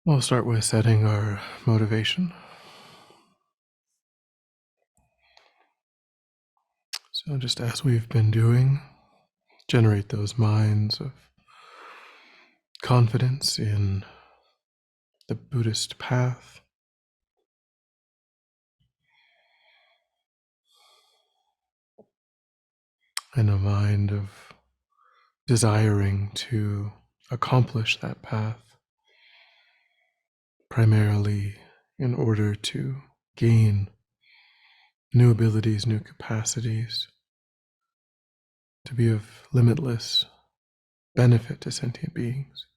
We'll start with setting our motivation. So just as we've been doing, generate those minds of confidence in the Buddhist path, and a mind of desiring to accomplish that path, primarily in order to gain new abilities, new capacities, to be of limitless benefit to sentient beings.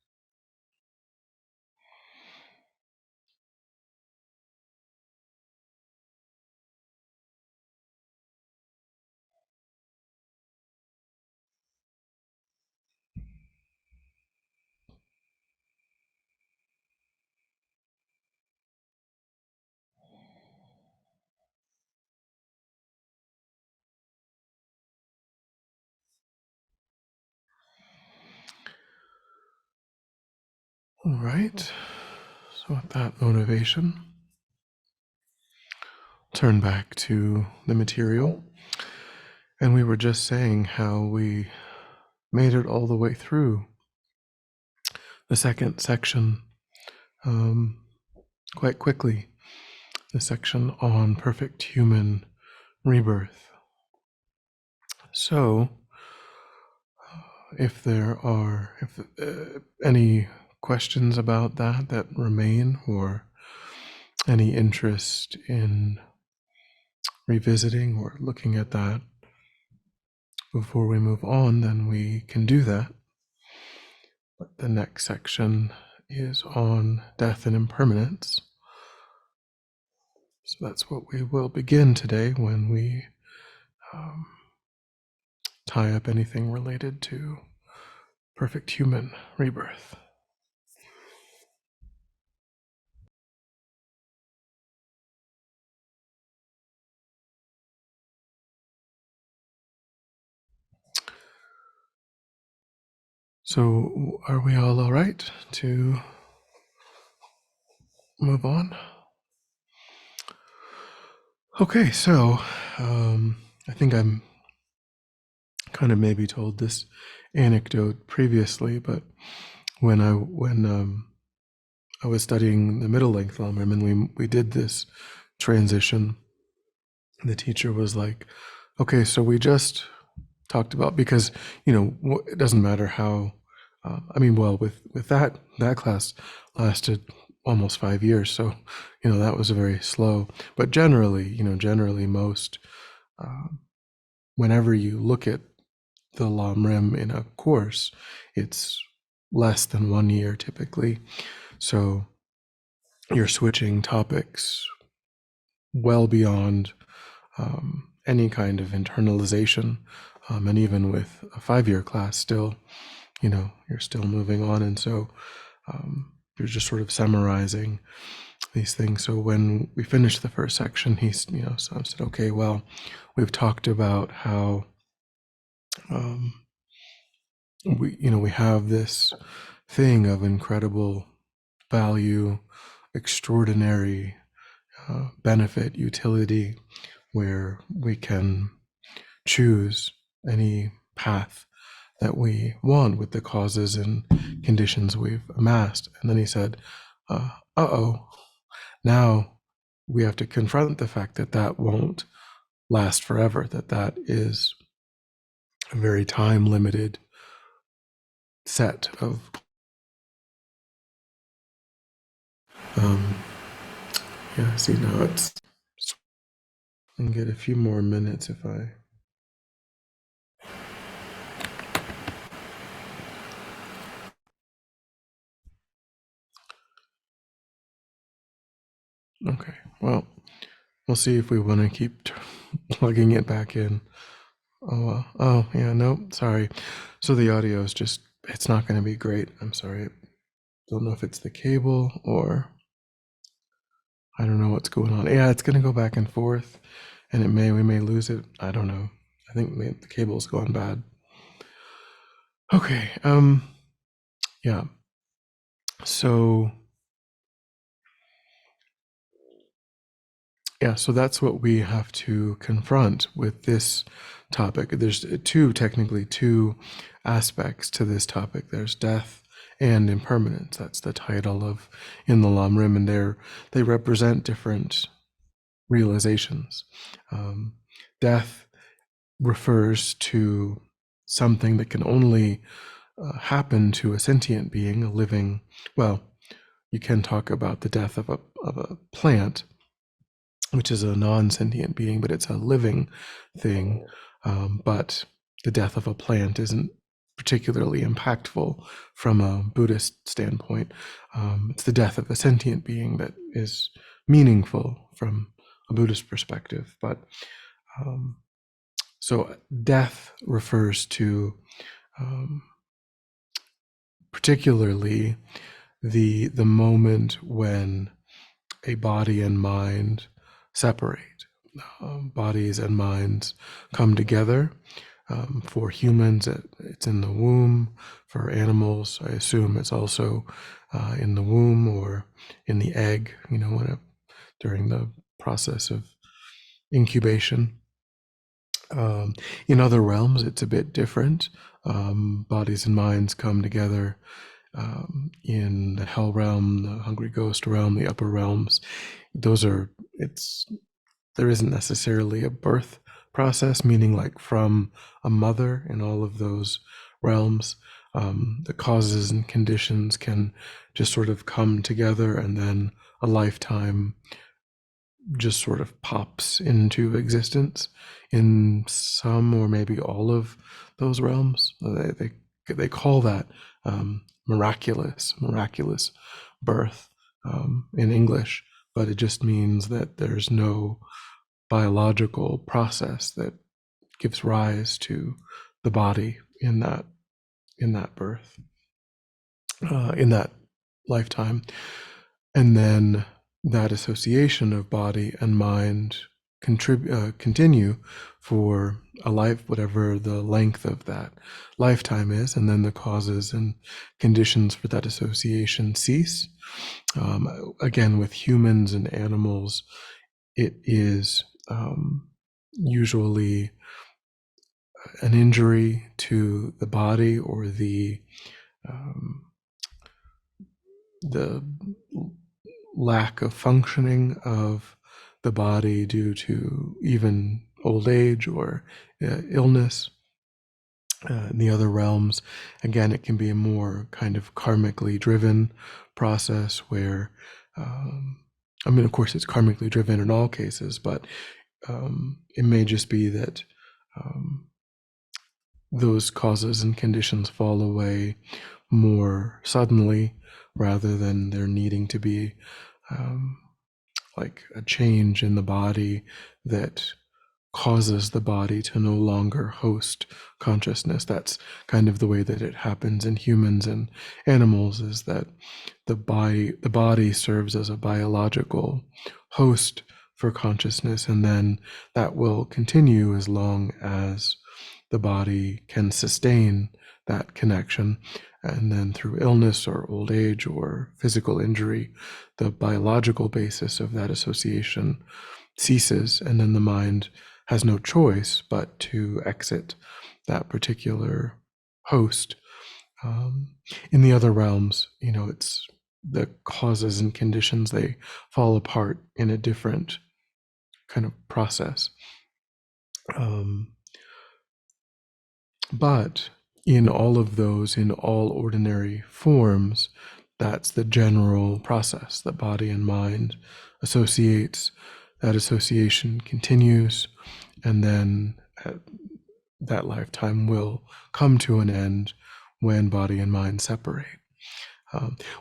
All right, so with that motivation, turn back to the material. And we were just saying how we made it all the way through the second section quite quickly, the section on perfect human rebirth. So, if there are any questions about that remain, or any interest in revisiting or looking at that before we move on, then we can do that. But the next section is on death and impermanence. So that's what we will begin today when we tie up anything related to perfect human rebirth. So are we all right to move on? Okay, so I think I'm kind of maybe told this anecdote previously, but when I was studying the middle length Lamrim and we did this transition, the teacher was like, okay, so we just talked about, because it doesn't matter how with that class lasted almost 5 years, so that was very slow. But generally most whenever you look at the Lamrim in a course, it's less than 1 year typically. So you're switching topics well beyond any kind of internalization, and even with a 5-year class, still, you're still moving on, and so you're just sort of summarizing these things. So when we finished the first section, so I said, okay, well, we've talked about how we have this thing of incredible value, extraordinary benefit, utility, where we can choose any path that we want with the causes and conditions we've amassed. And then he said, now we have to confront the fact that won't last forever, that is a very time-limited set of see, now it's, I can get a few more minutes if I okay, well, we'll see if we want to keep plugging it back in. Oh yeah, no, sorry. So the audio is just, it's not going to be great. I'm sorry. Don't know if it's the cable or I don't know what's going on. Yeah, it's going to go back and forth, and we may lose it. I don't know. I think the cable's gone bad. Okay. Yeah. So Yeah, so that's what we have to confront with this topic. There's technically two aspects to this topic. There's death and impermanence. That's the title of in the Lamrim, and they represent different realizations. Death refers to something that can only happen to a sentient being, a living. Well, you can talk about the death of a plant, which is a non-sentient being, but it's a living thing. But the death of a plant isn't particularly impactful from a Buddhist standpoint. It's the death of a sentient being that is meaningful from a Buddhist perspective. But so death refers to particularly the moment when a body and mind separate. Bodies and minds come together. For humans, it's in the womb. For animals, I assume it's also in the womb or in the egg, during the process of incubation. In other realms, it's a bit different. Bodies and minds come together in the hell realm, the hungry ghost realm, the upper realms. There isn't necessarily a birth process, meaning like from a mother in all of those realms. The causes and conditions can just sort of come together, and then a lifetime just sort of pops into existence in some or maybe all of those realms. They call that miraculous birth in English, but it just means that there's no biological process that gives rise to the body in that birth, in that lifetime. And then that association of body and mind continue for a life, whatever the length of that lifetime is, and then the causes and conditions for that association cease. Again, with humans and animals, it is usually an injury to the body or the lack of functioning of the body due to even old age or illness. In the other realms, again, it can be a more kind of karmically driven process where, of course, it's karmically driven in all cases, but it may just be that those causes and conditions fall away more suddenly rather than there needing to be like a change in the body that causes the body to no longer host consciousness. That's kind of the way that it happens in humans and animals, is that the body serves as a biological host for consciousness, and then that will continue as long as the body can sustain that connection. And then through illness or old age or physical injury, the biological basis of that association ceases, and then the mind has no choice but to exit that particular host. In the other realms, it's the causes and conditions, they fall apart in a different kind of process. But in all of those, in all ordinary forms, that's the general process. The body and mind associates, that association continues, and then that lifetime will come to an end when body and mind separate.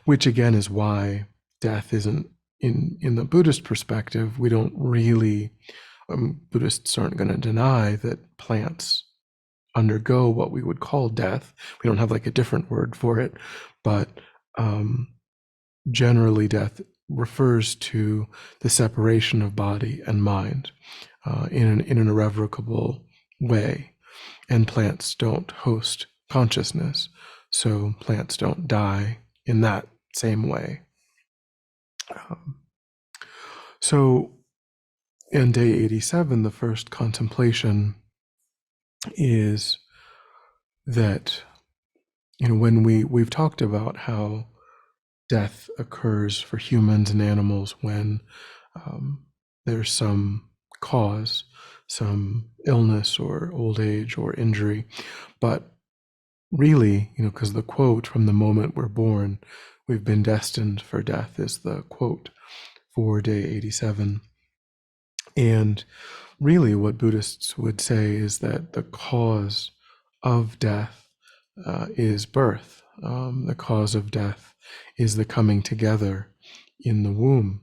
Which again is why death isn't, in the Buddhist perspective, we don't really, Buddhists aren't going to deny that plants undergo what we would call death. We don't have like a different word for it, but generally death refers to the separation of body and mind in an irrevocable way. And plants don't host consciousness, so plants don't die in that same way. So And day 87, the first contemplation, is that, when we've talked about how death occurs for humans and animals when there's some cause, some illness or old age or injury. But really, because the quote, "From the moment we're born, we've been destined for death," is the quote for day 87. And really what Buddhists would say is that the cause of death is birth. The cause of death is the coming together in the womb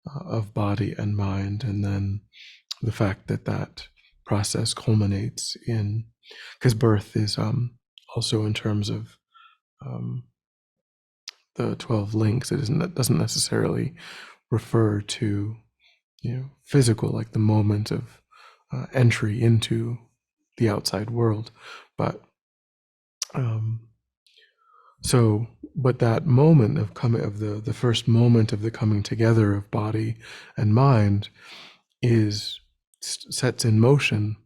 of body and mind, and then the fact that that process culminates in, because birth is also in terms of the 12 links, that doesn't necessarily refer to physical, like the moment of entry into the outside world, but but that moment of coming, of the first moment of the coming together of body and mind, sets in motion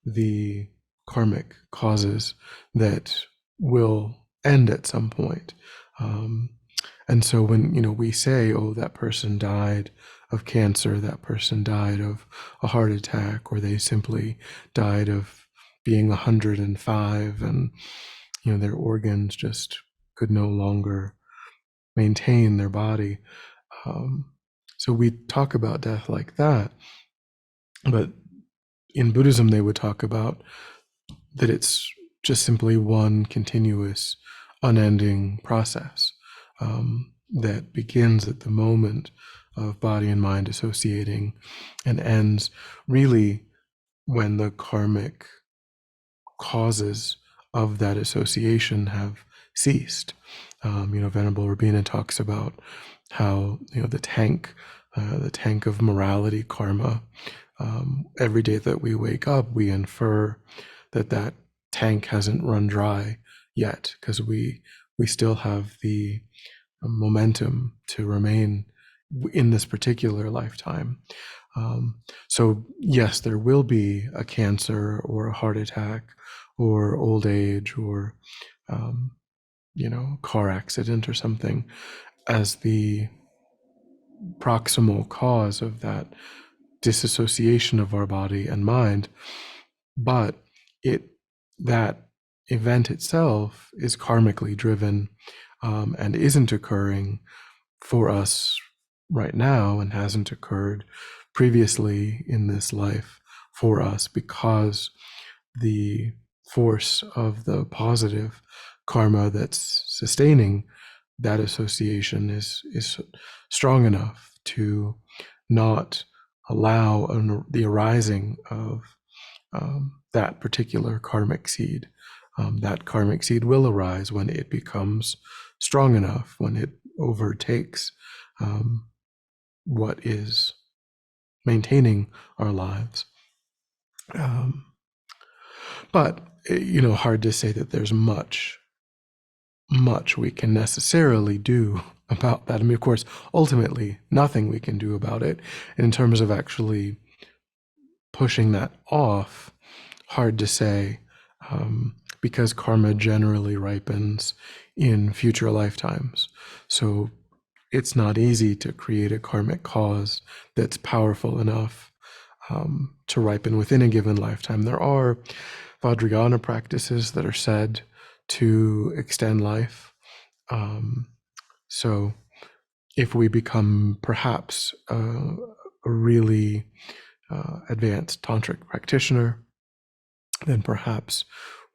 the karmic causes that will end at some point. And so when we say, "Oh, that person died of cancer, that person died of a heart attack, or they simply died of being 105, and their organs just could no longer maintain their body." So we talk about death like that, but in Buddhism they would talk about that it's just simply one continuous, unending process that begins at the moment of body and mind associating and ends really when the karmic causes of that association have ceased. Venerable Rabina talks about how the tank of morality, karma. Every day that we wake up, we infer that tank hasn't run dry yet, because we still have the momentum to remain in this particular lifetime. So yes, there will be a cancer or a heart attack or old age or car accident or something as the proximal cause of that disassociation of our body and mind, but that event itself is karmically driven and isn't occurring for us right now and hasn't occurred previously in this life for us, because the force of the positive karma that's sustaining that association is strong enough to not allow the arising of that particular karmic seed. That karmic seed will arise when it becomes strong enough, when it overtakes what is maintaining our lives. But hard to say that there's much we can necessarily do about that. I mean, of course, ultimately, nothing we can do about it. In terms of actually pushing that off, hard to say, because karma generally ripens in future lifetimes. So it's not easy to create a karmic cause that's powerful enough to ripen within a given lifetime. There are Vajrayana practices that are said to extend life. So if we become perhaps a really advanced tantric practitioner, then perhaps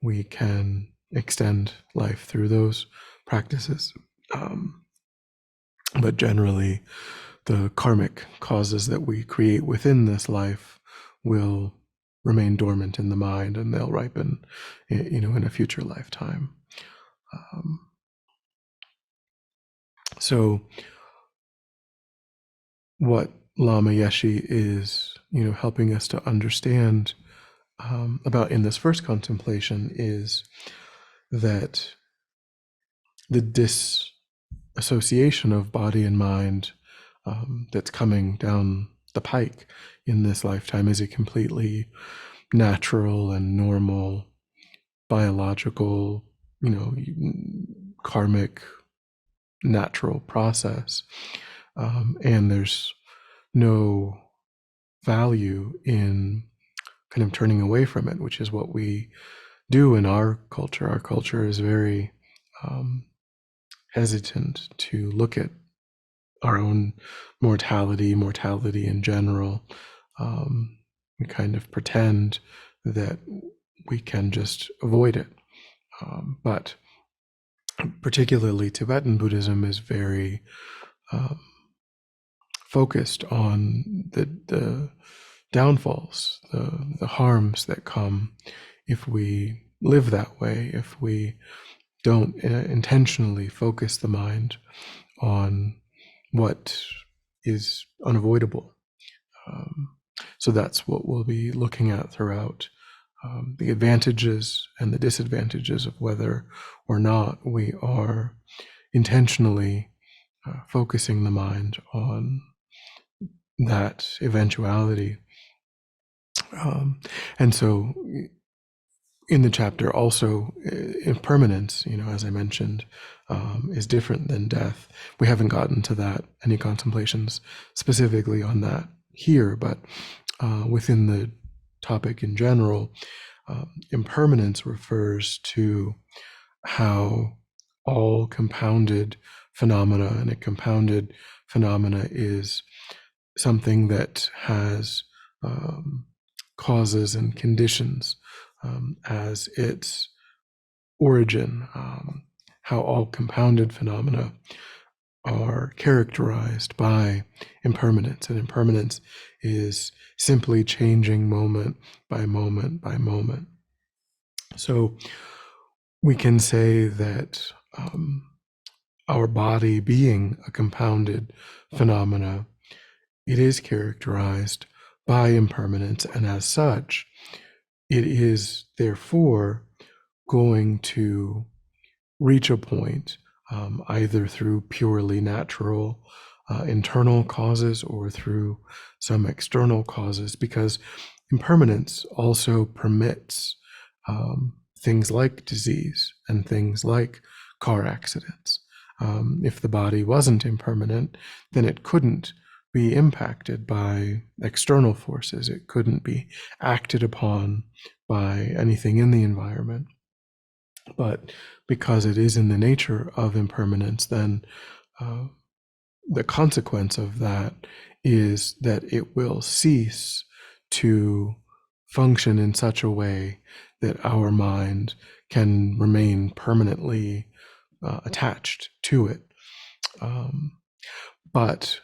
we can extend life through those practices. But generally, the karmic causes that we create within this life will remain dormant in the mind, and they'll ripen, in a future lifetime. So what Lama Yeshe is, helping us to understand about in this first contemplation is that the disassociation of body and mind that's coming down the pike in this lifetime is a completely natural and normal biological, karmic, natural process. And there's no value in kind of turning away from it, which is what we do in our culture. Our culture is very hesitant to look at our own mortality in general. We kind of pretend that we can just avoid it. But particularly Tibetan Buddhism is very focused on the downfalls, the harms that come if we live that way, if we don't intentionally focus the mind on what is unavoidable. So that's what we'll be looking at throughout, the advantages and the disadvantages of whether or not we are intentionally focusing the mind on that eventuality. And so in the chapter also, impermanence, as I mentioned, is different than death. We haven't gotten to that, any contemplations specifically on that here, but within the topic in general, impermanence refers to how all compounded phenomena, and a compounded phenomena is something that has causes and conditions as its origin, how all compounded phenomena are characterized by impermanence. And impermanence is simply changing moment by moment by moment. So we can say that our body being a compounded phenomena, it is characterized by impermanence, and as such, it is therefore going to reach a point, either through purely natural internal causes or through some external causes, because impermanence also permits things like disease and things like car accidents. If the body wasn't impermanent, then it couldn't be impacted by external forces. It couldn't be acted upon by anything in the environment. But because it is in the nature of impermanence, then the consequence of that is that it will cease to function in such a way that our mind can remain permanently attached to it. But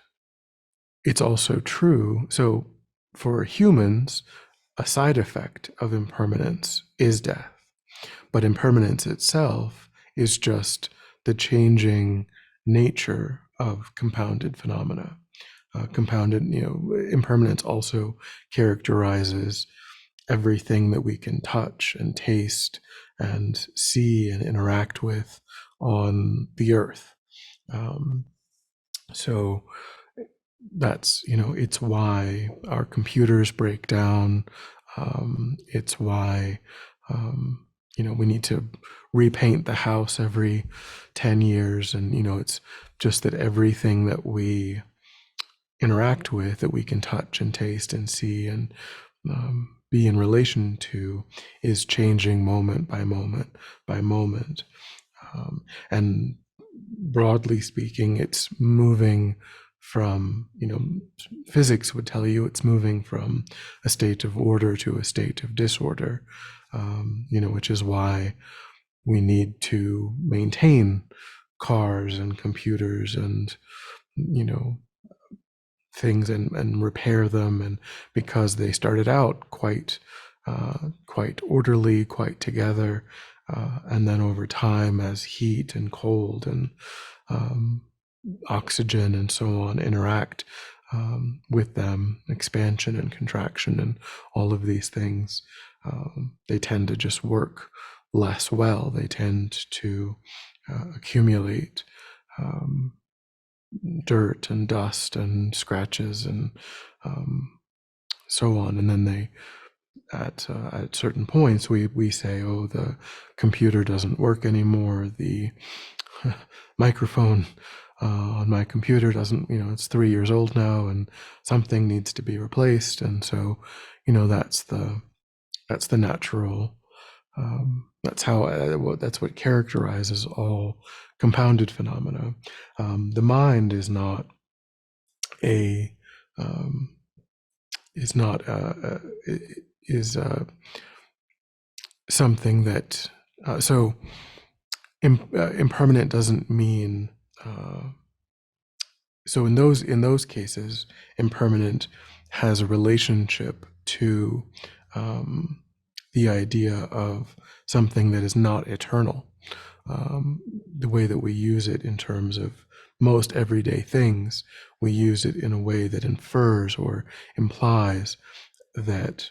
it's also true. So for humans, a side effect of impermanence is death. But impermanence itself is just the changing nature of compounded phenomena. Impermanence also characterizes everything that we can touch and taste and see and interact with on the earth. So that's, it's why our computers break down. It's why, we need to repaint the house every 10 years. And, it's just that everything that we interact with, that we can touch and taste and see and be in relation to, is changing moment by moment by moment. And broadly speaking, it's moving from, physics would tell you it's moving from a state of order to a state of disorder, which is why we need to maintain cars and computers and, things and repair them. And because they started out quite orderly, quite together, and then over time, as heat and cold and oxygen and so on interact with them, expansion and contraction and all of these things, they tend to just work less well. They tend to accumulate dirt and dust and scratches and so on. And then they, at certain points, we say, oh, the computer doesn't work anymore. The microphone on my computer doesn't, it's 3 years old now, and something needs to be replaced. And so, that's the natural. That's what characterizes all compounded phenomena. The mind is not a is not is something that so impermanent doesn't mean so in those cases impermanent has a relationship to the idea of something that is not eternal. The way that we use it in terms of most everyday things, we use it in a way that infers or implies that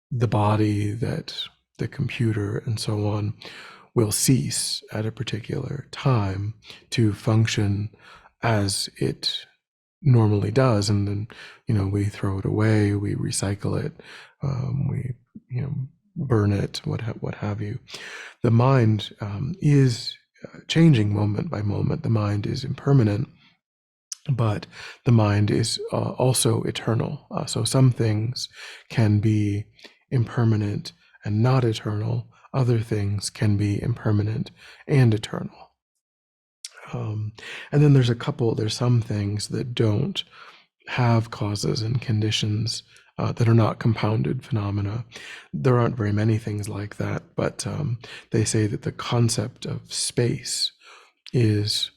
the body, that the computer, and so on, will cease at a particular time to function as it normally does, and then we throw it away, we recycle it, we burn it, what have you. The mind is changing moment by moment. The mind is impermanent, but the mind is also eternal. So some things can be impermanent and not eternal. Other things can be impermanent and eternal. And then there's some things that don't have causes and conditions that are not compounded phenomena. There aren't very many things like that, but they say that the concept of space is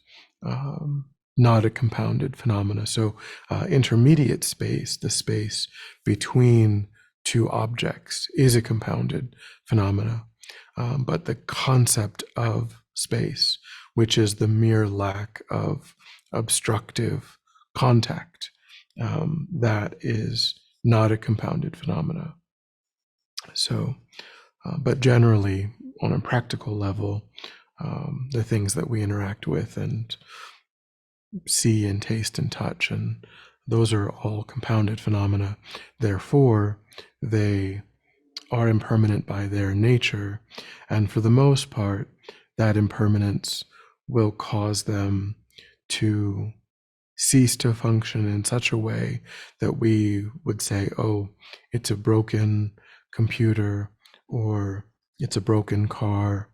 not a compounded phenomena. So intermediate space, the space between two objects, is a compounded phenomena. But the concept of space, which is the mere lack of obstructive contact, that is not a compounded phenomena. So, but generally, on a practical level, the things that we interact with and see and taste and touch, and those are all compounded phenomena. Therefore, they are impermanent by their nature, and for the most part, that impermanence will cause them to cease to function in such a way that we would say, oh, it's a broken computer, or it's a broken car,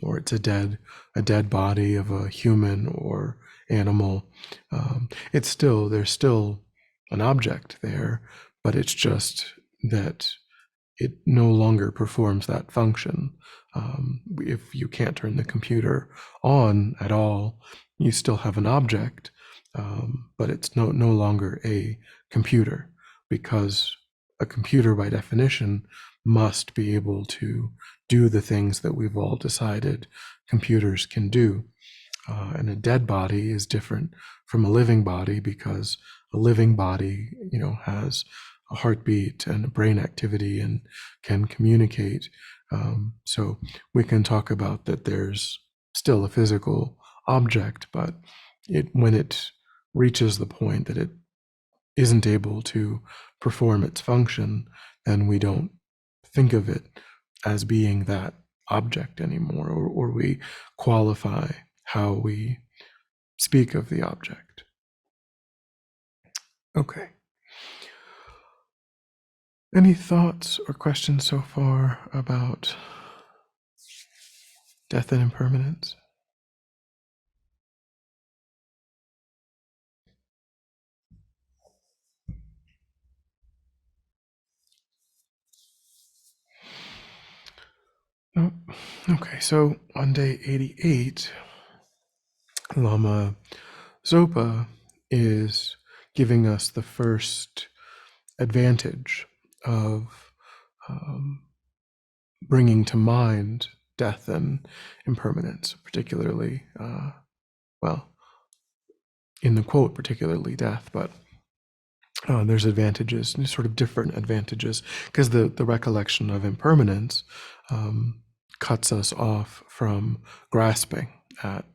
or it's a dead body of a human or animal. There's still an object there, but it's just that it no longer performs that function. If you can't turn the computer on at all, you still have an object, but it's no longer a computer, because a computer by definition must be able to do the things that we've all decided computers can do. And a dead body is different from a living body, because a living body, has a heartbeat and a brain activity and can communicate. So we can talk about that there's still a physical object, but when it reaches the point that it isn't able to perform its function, then we don't think of it as being that object anymore, or we qualify how we speak of the object. Okay. Any thoughts or questions so far about death and impermanence? No? Okay, so on day 88, Lama Zopa is giving us the first advantage of bringing to mind death and impermanence, particularly, in the quote, particularly death, but there's advantages, sort of different advantages, because the recollection of impermanence cuts us off from grasping at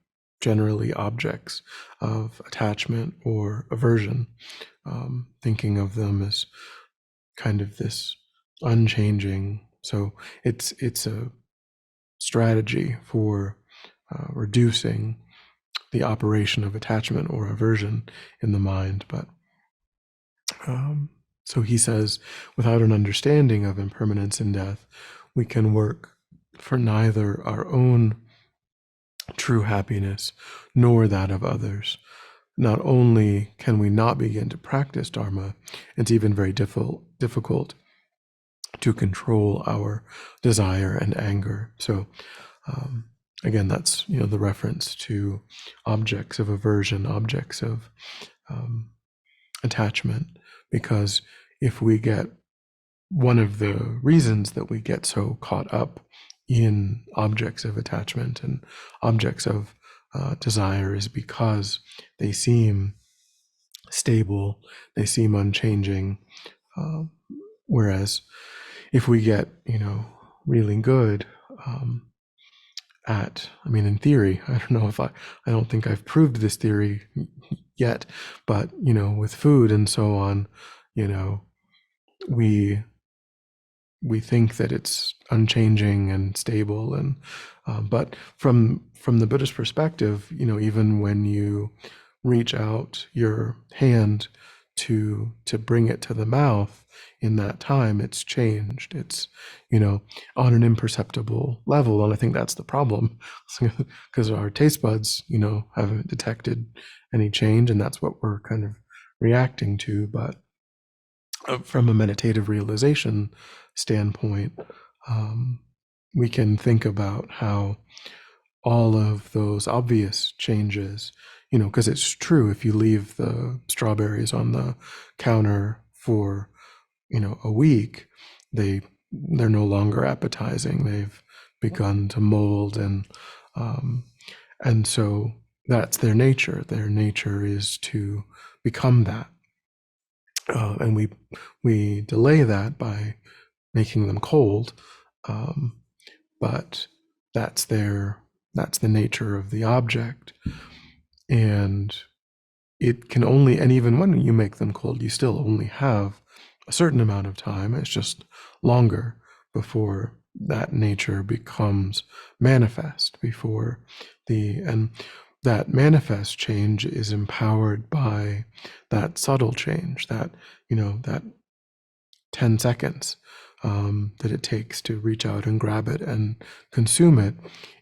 generally objects of attachment or aversion, thinking of them as kind of this unchanging. So it's a strategy for reducing the operation of attachment or aversion in the mind. But so he says, without an understanding of impermanence and death, we can work for neither our own true happiness nor that of others. Not only can we not begin to practice Dharma, it's even very difficult to control our desire and anger. So again, that's the reference to objects of aversion, objects of attachment, because if we get one of the reasons that we get so caught up in objects of attachment and objects of desire is because they seem stable, they seem unchanging. Whereas if we get, really good in theory, I don't know if I don't think I've proved this theory yet, but, with food and so on, we think that it's unchanging and stable, and but from the Buddhist perspective, even when you reach out your hand to bring it to the mouth, in that time it's changed. It's on an imperceptible level, and I think that's the problem, because our taste buds haven't detected any change, and that's what we're kind of reacting to. But from a meditative realization standpoint, we can think about how all of those obvious changes, because it's true, if you leave the strawberries on the counter for, a week, they're no longer appetizing. They've begun to mold, and so that's their nature. Their nature is to become that. And we delay that by making them cold, but that's the nature of the object, and it can only, and even when you make them cold, you still only have a certain amount of time. It's just longer before that nature becomes manifest, and that manifest change is empowered by that subtle change, that 10 seconds that it takes to reach out and grab it and consume it.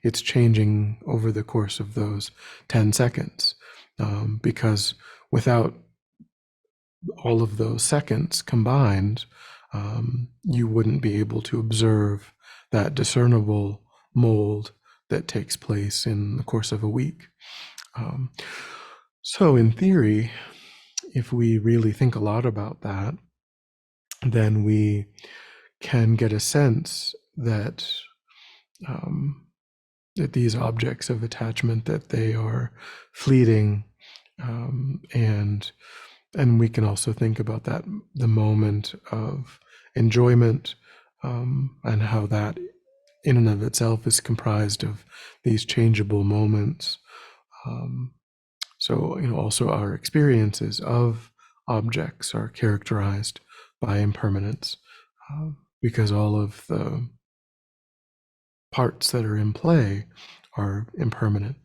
It's changing over the course of those 10 seconds, because without all of those seconds combined, you wouldn't be able to observe that discernible mold that takes place in the course of a week. So in theory, if we really think a lot about that, then we can get a sense that that these objects of attachment, that they are fleeting, and we can also think about that, the moment of enjoyment, and how that in and of itself is comprised of these changeable moments. So also our experiences of objects are characterized by impermanence, because all of the parts that are in play are impermanent.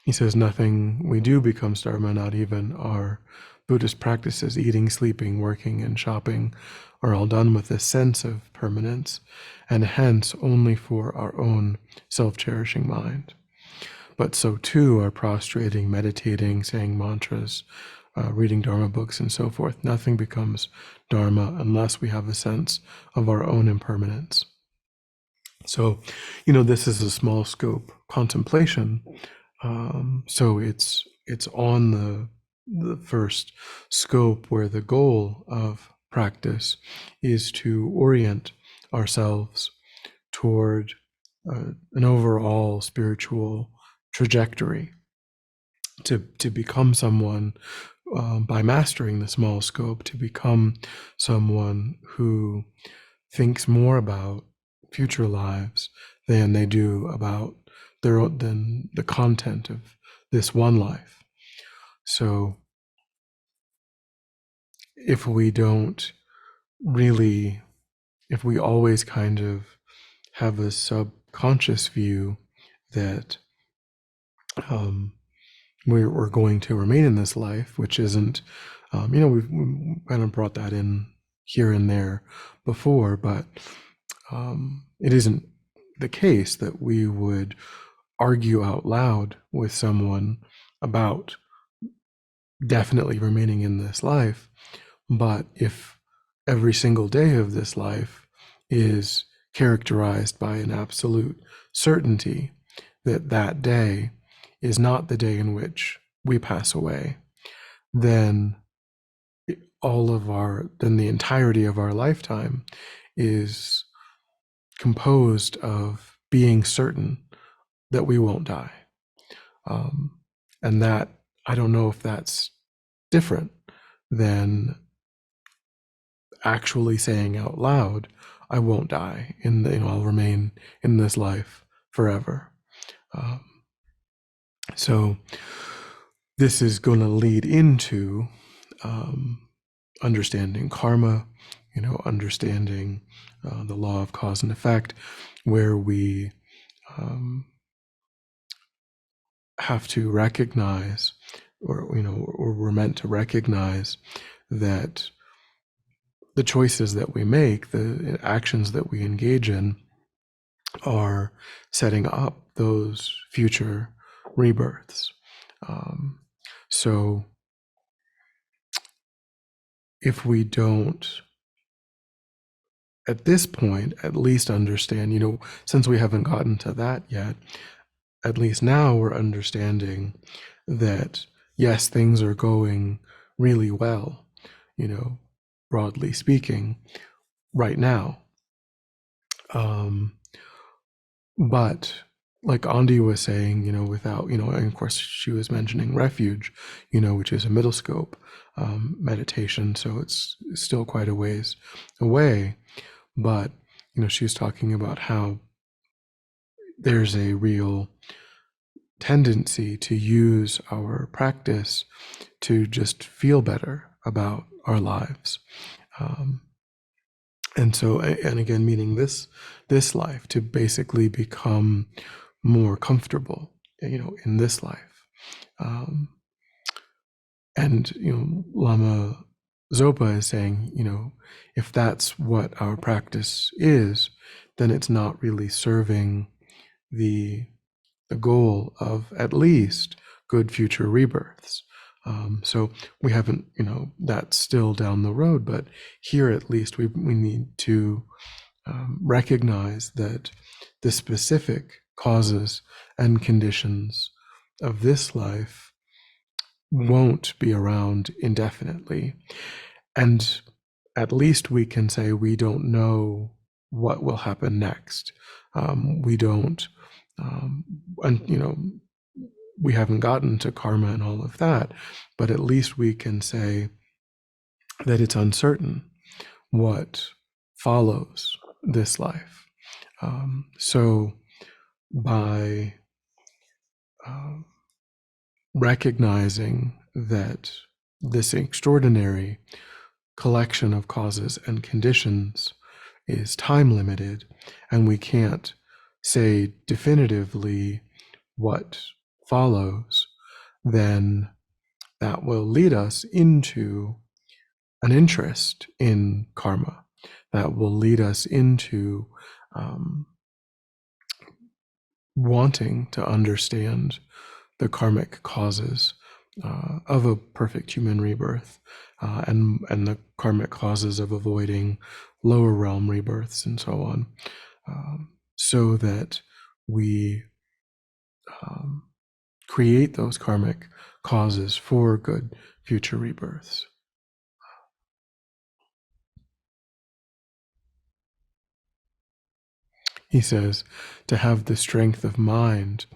He says, nothing we do becomes dharma, not even our Buddhist practices, eating, sleeping, working, and shopping, are all done with a sense of permanence, and hence only for our own self-cherishing mind. But so too are prostrating, meditating, saying mantras, reading Dharma books, and so forth. Nothing becomes Dharma unless we have a sense of our own impermanence. So, this is a small scope contemplation. So it's on the first scope, where the goal of practice is to orient ourselves toward an overall spiritual trajectory, to become someone by mastering the small scope, to become someone who thinks more about future lives than they do about than the content of this one life. So if we don't really, if we always kind of have a subconscious view that we're going to remain in this life, which isn't, we've kind of brought that in here and there before, but it isn't the case that we would argue out loud with someone about definitely remaining in this life. But if every single day of this life is characterized by an absolute certainty that that day is not the day in which we pass away, then then the entirety of our lifetime is composed of being certain that we won't die. And that, I don't know if that's different than actually saying out loud, I won't die, I'll remain in this life forever. So this is going to lead into understanding karma, understanding the law of cause and effect, where we have to recognize, or we're meant to recognize that the choices that we make, the actions that we engage in, are setting up those future rebirths. So if we don't, at this point, at least understand, since we haven't gotten to that yet, at least now we're understanding that, yes, things are going really well, broadly speaking, right now. But like Andi was saying, without, and of course she was mentioning refuge, which is a middle scope meditation. So it's still quite a ways away. But, she was talking about how there's a real tendency to use our practice to just feel better about our lives. And so, and again, meaning this life, to basically become more comfortable, in this life. And, Lama Zopa is saying, if that's what our practice is, then it's not really serving the goal of at least good future rebirths. So we haven't, that's still down the road, but here at least we need to recognize that the specific causes and conditions of this life won't be around indefinitely. And at least we can say we don't know what will happen next. We don't, and we haven't gotten to karma and all of that, but at least we can say that it's uncertain what follows this life. So by recognizing that this extraordinary collection of causes and conditions is time limited, and we can't say definitively what follows, then that will lead us into an interest in karma. That will lead us into wanting to understand the karmic causes of a perfect human rebirth, and the karmic causes of avoiding lower realm rebirths and so on, so that we create those karmic causes for good future rebirths. He says, to have the strength of mind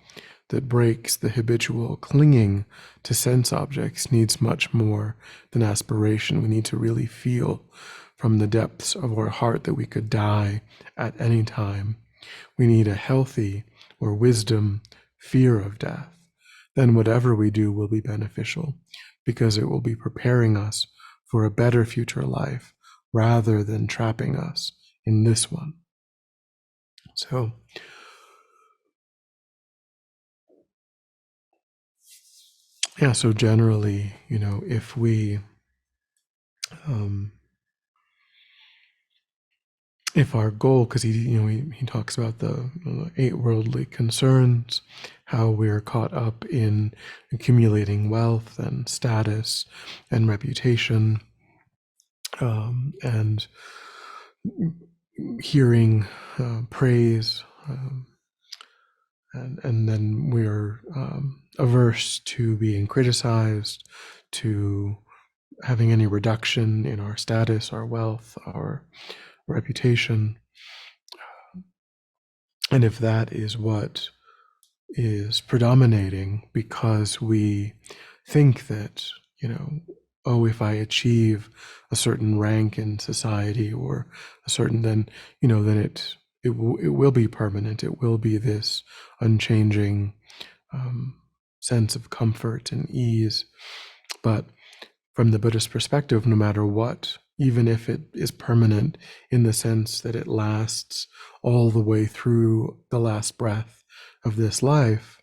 that breaks the habitual clinging to sense objects needs much more than aspiration. We need to really feel from the depths of our heart that we could die at any time. We need a healthy or wisdom fear of death. Then whatever we do will be beneficial because it will be preparing us for a better future life rather than trapping us in this one. So, yeah, so generally, if we, if our goal, because he talks about the 8 worldly concerns, how we're caught up in accumulating wealth and status and reputation, and hearing praise, and then we're averse to being criticized, to having any reduction in our status, our wealth, our reputation. And if that is what is predominating because we think that, oh, if I achieve a certain rank in society or a certain, then, then it will be permanent. It will be this unchanging sense of comfort and ease. But from the Buddhist perspective, no matter what, even if it is permanent in the sense that it lasts all the way through the last breath of this life,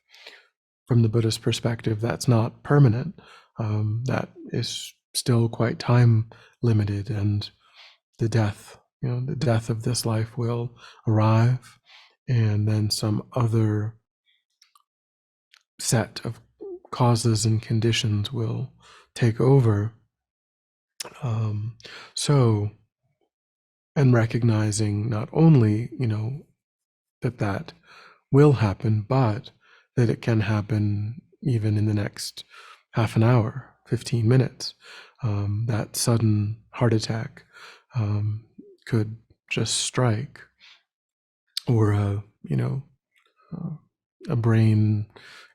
from the Buddhist perspective, that's not permanent. That is still quite time limited, and the death of this life will arrive, and then some other set of causes and conditions will take over. So, and recognizing not only, that will happen, but that it can happen even in the next half an hour, 15 minutes. That sudden heart attack could just strike, or a brain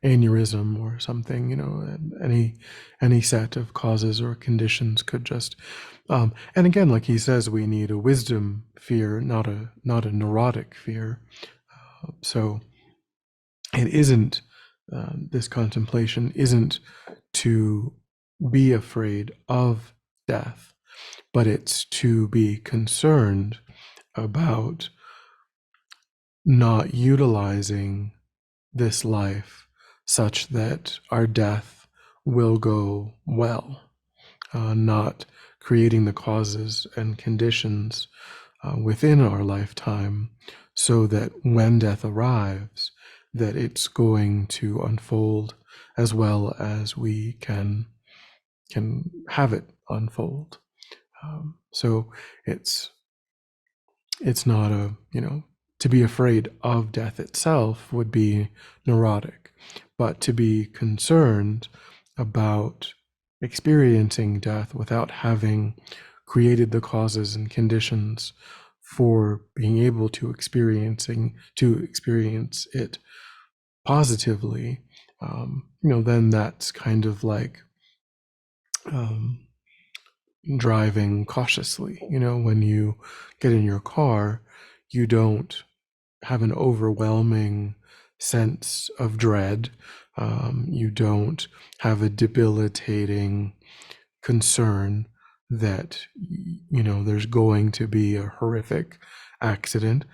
aneurysm or something. Any set of causes or conditions could just, and again, like he says, we need a wisdom fear, not a neurotic fear. So it isn't, this contemplation isn't to be afraid of death, but it's to be concerned about not utilizing this life such that our death will go well, not creating the causes and conditions within our lifetime so that when death arrives, that it's going to unfold as well as we can have it unfold. So it's not to be afraid of death itself would be neurotic, but to be concerned about experiencing death without having created the causes and conditions for being able to experience it positively, then that's kind of like driving cautiously. When you get in your car, you don't have an overwhelming sense of dread. You don't have a debilitating concern that there's going to be a horrific accident,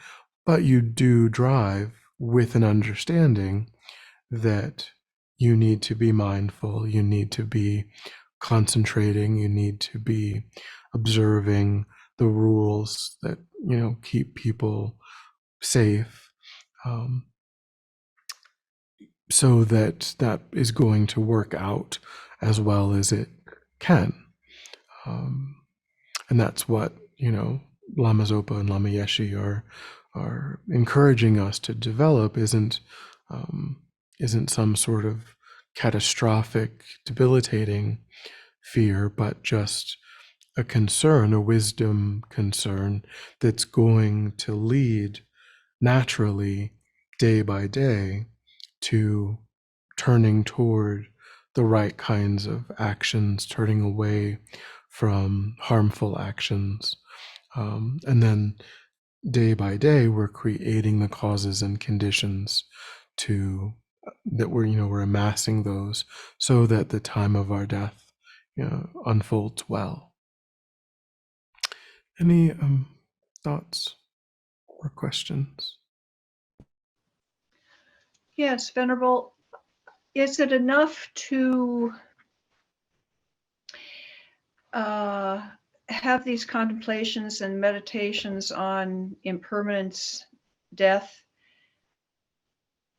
but you do drive with an understanding that you need to be mindful, you need to be concentrating, you need to be observing the rules that keep people safe, so that is going to work out as well as it can. And that's what Lama Zopa and Lama Yeshe are encouraging us to develop. Isn't some sort of catastrophic, debilitating fear, but just a concern, a wisdom concern that's going to lead naturally, day by day, to turning toward the right kinds of actions, turning away from harmful actions. And then day by day, we're creating the causes and conditions to that we're amassing those so that the time of our death unfolds well. Any thoughts or questions? Yes, Venerable. Is it enough to have these contemplations and meditations on impermanence, death?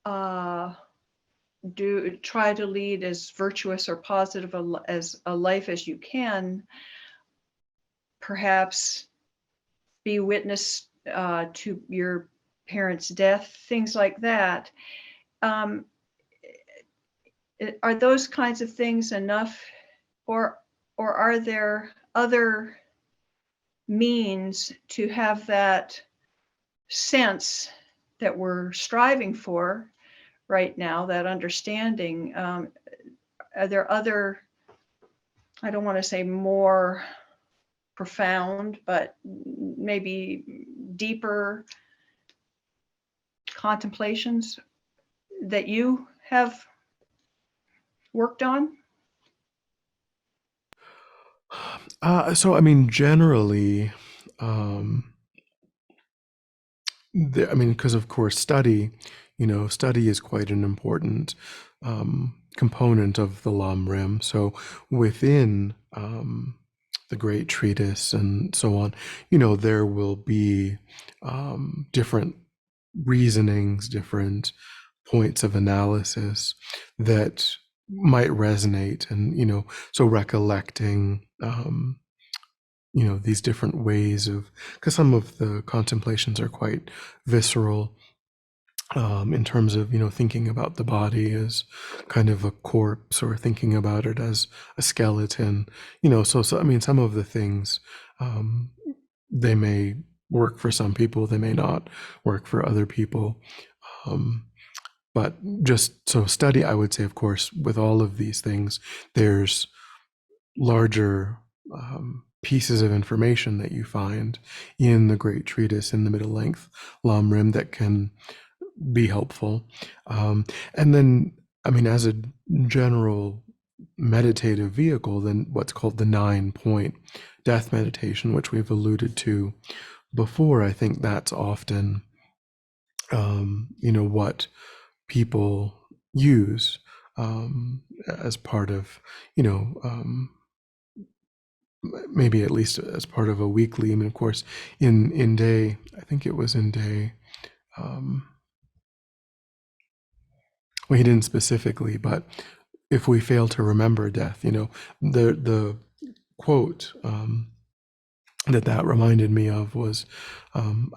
Try to lead as virtuous or positive as a life as you can. Perhaps be witness to your parents' death, things like that. Are those kinds of things enough, or are there other means to have that sense that we're striving for right now, that understanding? Are there other, I don't want to say more profound, but maybe deeper contemplations that you have worked on? So, I mean, generally, because of course, study is quite an important component of the Lamrim. So, within the Great Treatise and so on, there will be different reasonings, different points of analysis that might resonate, and so recollecting these different ways of, because some of the contemplations are quite visceral, in terms of thinking about the body as kind of a corpse, or thinking about it as a skeleton. So I mean, some of the things, they may work for some people, they may not work for other people. But just so study, I would say, of course, with all of these things, there's larger pieces of information that you find in the Great Treatise, in the middle length Lamrim, that can be helpful. And then, I mean, as a general meditative vehicle, then what's called the 9-point death meditation, which we've alluded to before, I think that's often what people use as part of maybe at least as part of a weekly. I mean, of course, in day, I think it was in day, well, he didn't specifically, but if we fail to remember death, the quote that reminded me of was,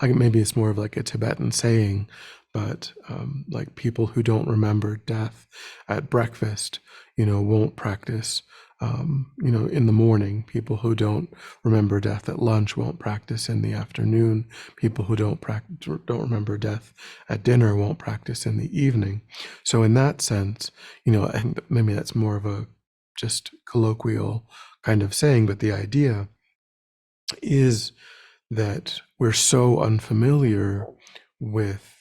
maybe it's more of like a Tibetan saying, but like people who don't remember death at breakfast, won't practice, in the morning. People who don't remember death at lunch won't practice in the afternoon. People who don't remember death at dinner won't practice in the evening. So in that sense, and maybe that's more of a just colloquial kind of saying, but the idea is that we're so unfamiliar with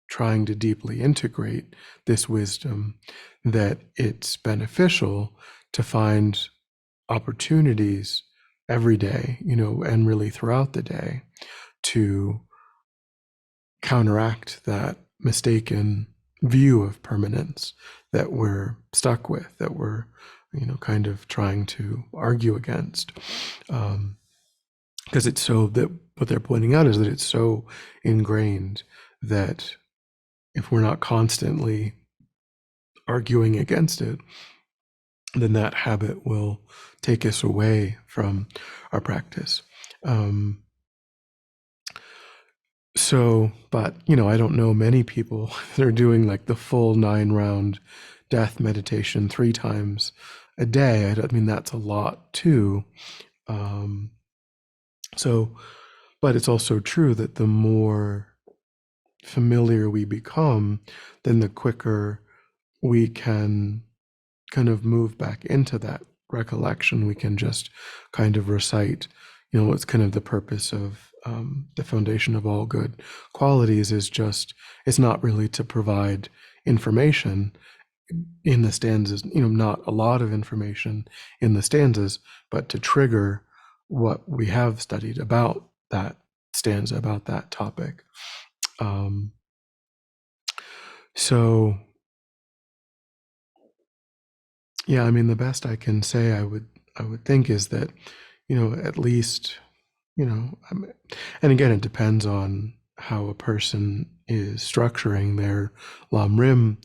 trying to deeply integrate this wisdom that it's beneficial to find opportunities every day, and really throughout the day, to counteract that mistaken view of permanence that we're stuck with, that we're, kind of trying to argue against. Because it's so that what they're pointing out is that it's so ingrained that if we're not constantly arguing against it, then that habit will take us away from our practice. But I don't know many people that are doing like the full 9-round death meditation 3 times a day. I mean, that's a lot too. But it's also true that the more familiar we become, then the quicker we can kind of move back into that recollection. We can just kind of recite, what's kind of the purpose of the foundation of all good qualities is just, it's not really to provide information in the stanzas, not a lot of information in the stanzas, but to trigger what we have studied about that stanza, about that topic. So yeah, I mean, the best I can say, I would think is that, at least, and again, it depends on how a person is structuring their Lamrim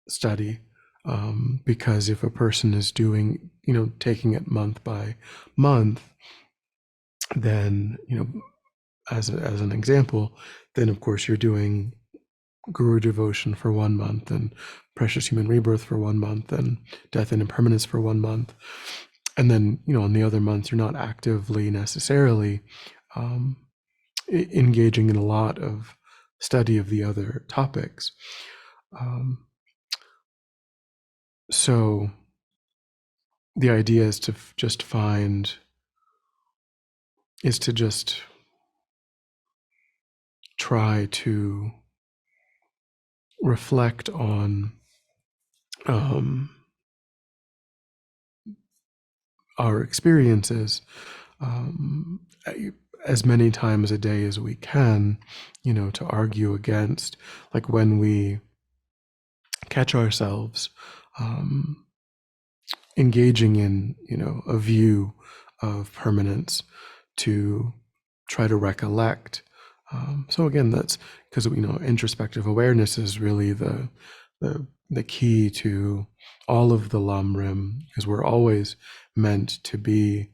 study, because if a person is doing, taking it month by month, then, as an example, then of course you're doing Guru devotion for 1 month and precious human rebirth for 1 month and death and impermanence for 1 month. And then, in the other months, you're not actively necessarily engaging in a lot of study of the other topics. So the idea is to just try to reflect on our experiences as many times a day as we can, to argue against, like when we catch ourselves engaging in, a view of permanence, to try to recollect. So again, that's because, introspective awareness is really the key to all of the Lamrim, because we're always meant to be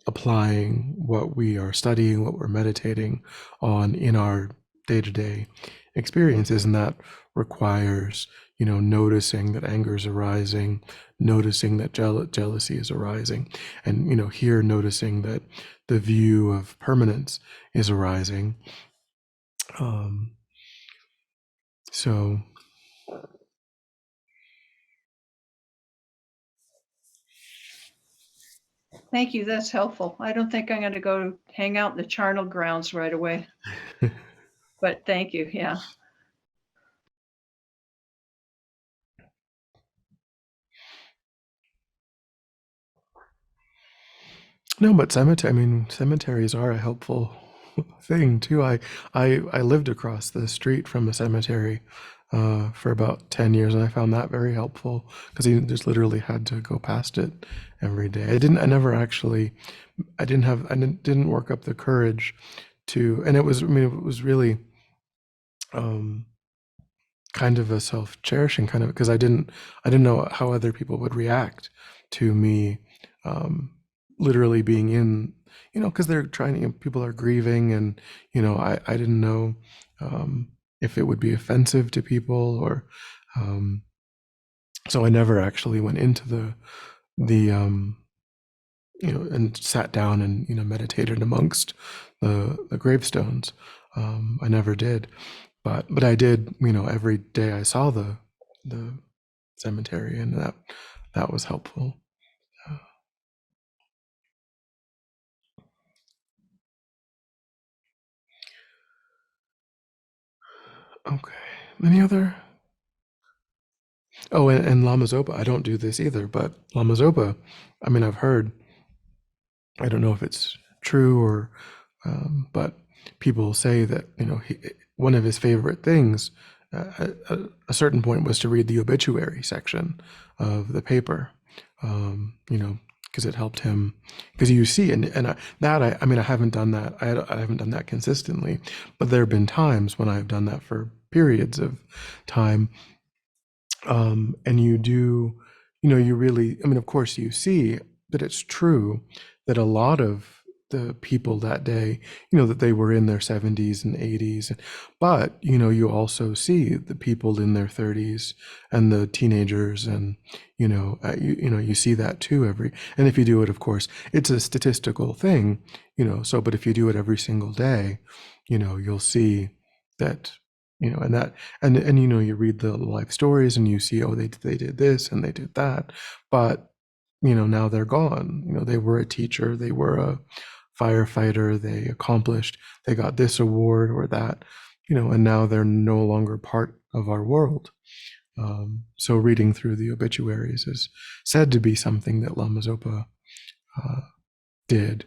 applying what we are studying, what we're meditating on in our day-to-day experiences, and that requires, noticing that anger is arising, noticing that jealousy is arising, and here noticing that the view of permanence is arising. So Thank you. That's helpful. I don't think I'm going to go hang out in the charnel grounds right away. But thank you. Yeah. no, but cemeteries are a helpful thing too. I lived across the street from a cemetery for about 10 years, and I found that very helpful because you just literally had to go past it every day. I never actually, I didn't work up the courage to, and it was really kind of a self-cherishing kind of, because I didn't know how other people would react to me literally being in, because they're trying to, people are grieving, and I didn't know if it would be offensive to people, or so I never actually went into the and sat down and meditated amongst the gravestones. I never did, but I did, every day I saw the cemetery, and that was helpful. Okay. Any other? Oh, and Lama Zopa. I don't do this either, but Lama Zopa, I've heard, I don't know if it's true or, but people say that, one of his favorite things at a certain point was to read the obituary section of the paper, because it helped him, because you see, I haven't done that. I haven't done that consistently, but there have been times when I've done that for periods of time. And you do, you really, of course you see that it's true that a lot of the people that day, that they were in their 70s and 80s, but, you also see the people in their 30s and the teenagers, and, you see that too and if you do it, of course, it's a statistical thing, so, but if you do it every single day, you'll see that and you read the life stories and you see, oh, they did this and they did that, but now they're gone. They were a teacher, they were a firefighter, they got this award or that, and now they're no longer part of our world. So reading through the obituaries is said to be something that Lama Zopa did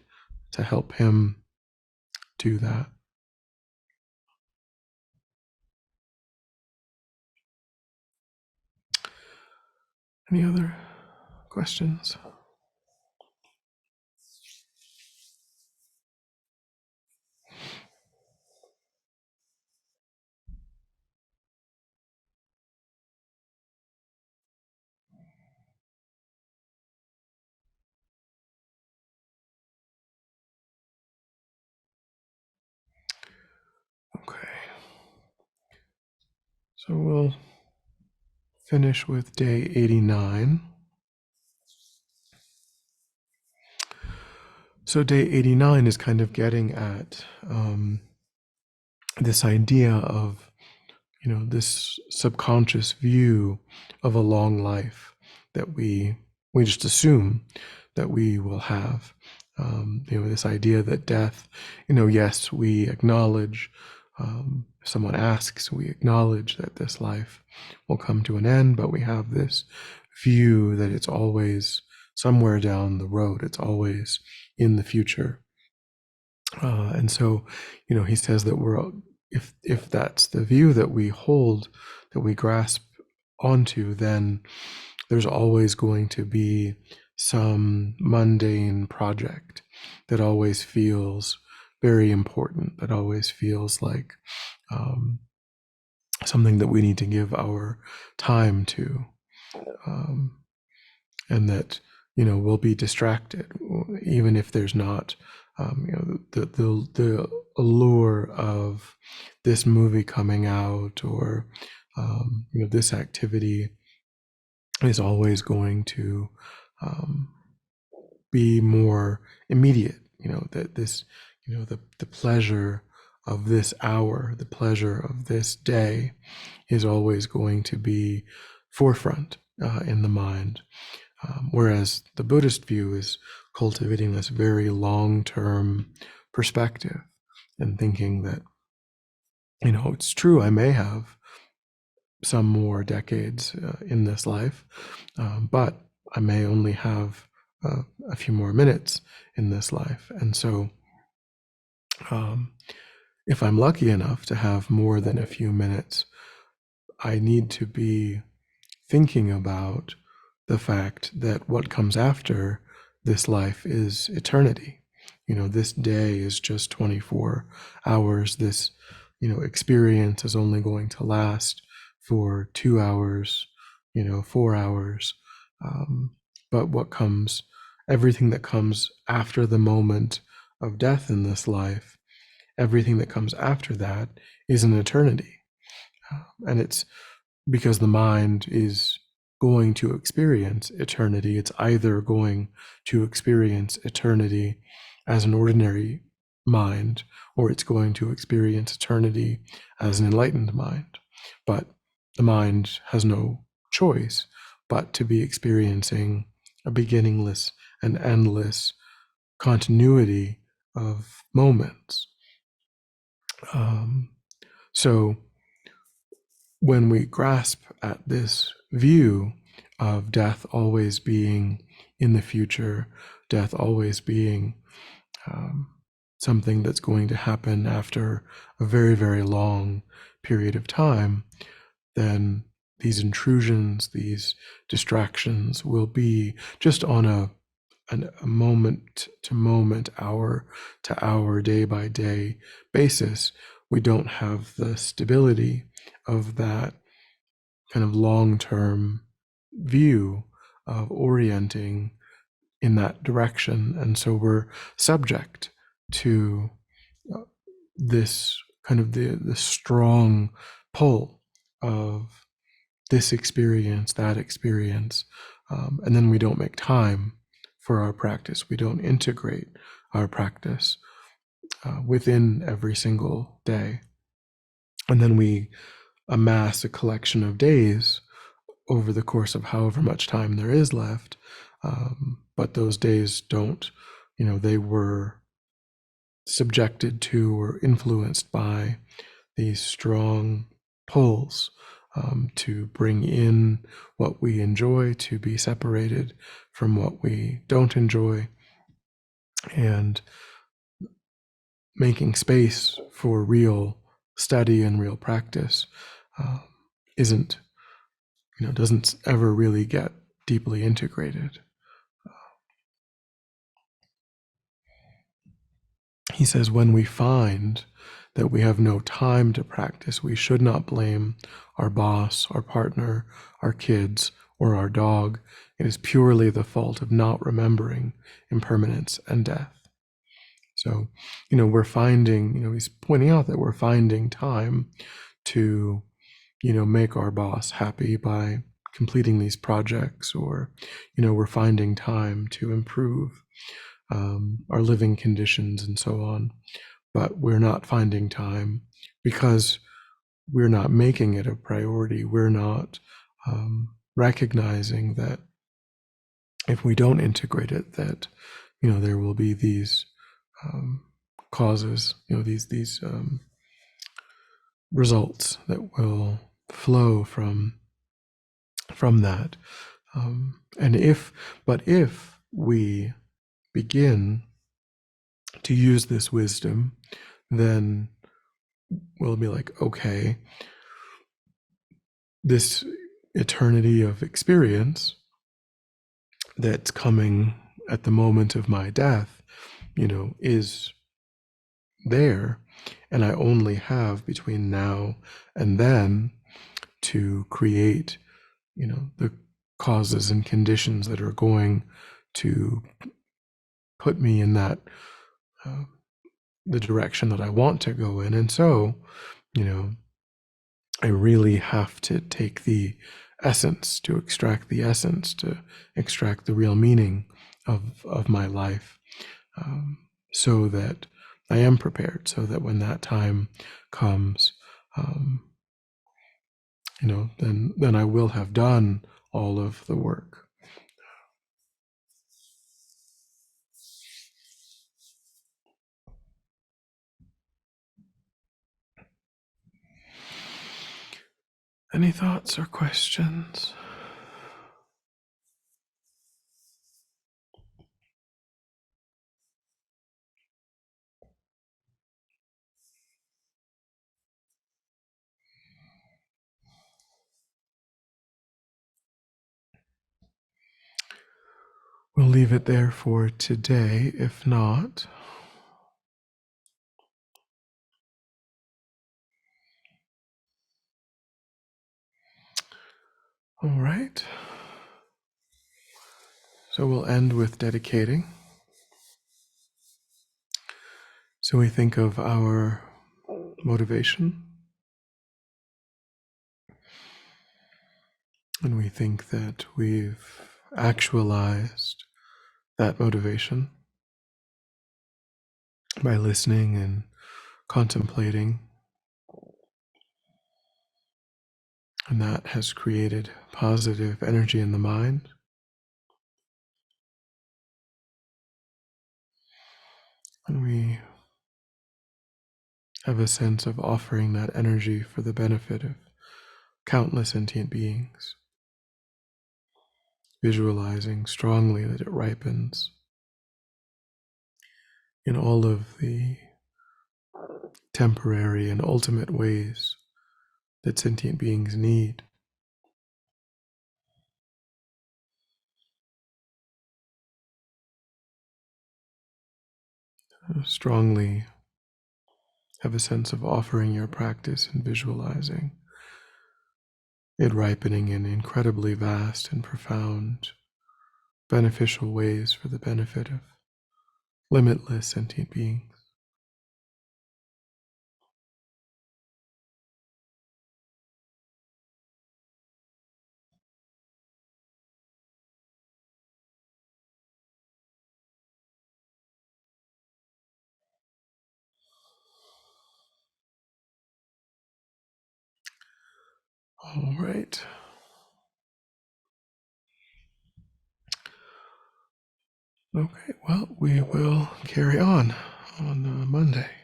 to help him do that. Any other questions? Okay. So we'll finish with day 89. So day 89 is kind of getting at this idea of, this subconscious view of a long life that we just assume that we will have. This idea that death, yes, we acknowledge, if someone asks, we acknowledge that this life will come to an end, but we have this view that it's always somewhere down the road, it's always in the future. And so, he says that if that's the view that we hold, that we grasp onto, then there's always going to be some mundane project that always feels very important, that always feels like something that we need to give our time to, and that we'll be distracted, even if there's not the allure of this movie coming out, or this activity is always going to be more immediate. That this, the pleasure of this hour, the pleasure of this day, is always going to be forefront in the mind. Whereas the Buddhist view is cultivating this very long-term perspective and thinking that, it's true, I may have some more decades in this life, but I may only have a few more minutes in this life. And so if I'm lucky enough to have more than a few minutes, I need to be thinking about the fact that what comes after this life is eternity. This day is just 24 hours. This, experience is only going to last for 2 hours, 4 hours. But everything that comes after the moment of death in this life, everything that comes after that is an eternity. And it's because the mind is going to experience eternity. It's either going to experience eternity as an ordinary mind, or it's going to experience eternity as an enlightened mind. But the mind has no choice but to be experiencing a beginningless and endless continuity of moments. So when we grasp at this view of death always being in the future, death always being something that's going to happen after a very, very long period of time, then these intrusions, these distractions will be just on a moment to moment, hour to hour, day by day basis. We don't have the stability of that kind of long-term view of orienting in that direction. And so we're subject to this kind of the strong pull of this experience, that experience. And then we don't make time for our practice. We don't integrate our practice within every single day. And then we amass a collection of days over the course of however much time there is left. But those days don't, they were subjected to or influenced by these strong pulls to bring in what we enjoy, to be separated from what we don't enjoy, and making space for real study and real practice uh, isn't, doesn't ever really get deeply integrated. He says, when we find that we have no time to practice, we should not blame our boss, our partner, our kids, or our dog. It is purely the fault of not remembering impermanence and death. So, we're finding, he's pointing out that we're finding time to, make our boss happy by completing these projects, or, we're finding time to improve our living conditions and so on. But we're not finding time because we're not making it a priority. We're not recognizing that if we don't integrate it, that there will be these causes, these results that will flow from that. And if we begin to use this wisdom, then we'll be like, okay, this eternity of experience that's coming at the moment of my death, is there. And I only have between now and then to create, the causes and conditions that are going to put me in that, the direction that I want to go in. And so, I really have to take the essence, to extract the essence, to extract the real meaning of my life, so that I am prepared, so that when that time comes, then I will have done all of the work. Any thoughts or questions? We'll leave it there for today. If not, all right. So we'll end with dedicating. So we think of our motivation, and we think that we've actualized that motivation by listening and contemplating, and that has created positive energy in the mind. And we have a sense of offering that energy for the benefit of countless sentient beings, visualizing strongly that it ripens in all of the temporary and ultimate ways that sentient beings need. Strongly have a sense of offering your practice and visualizing it ripening in incredibly vast and profound, beneficial ways for the benefit of limitless sentient beings. All right. Okay, well, we will carry on Monday.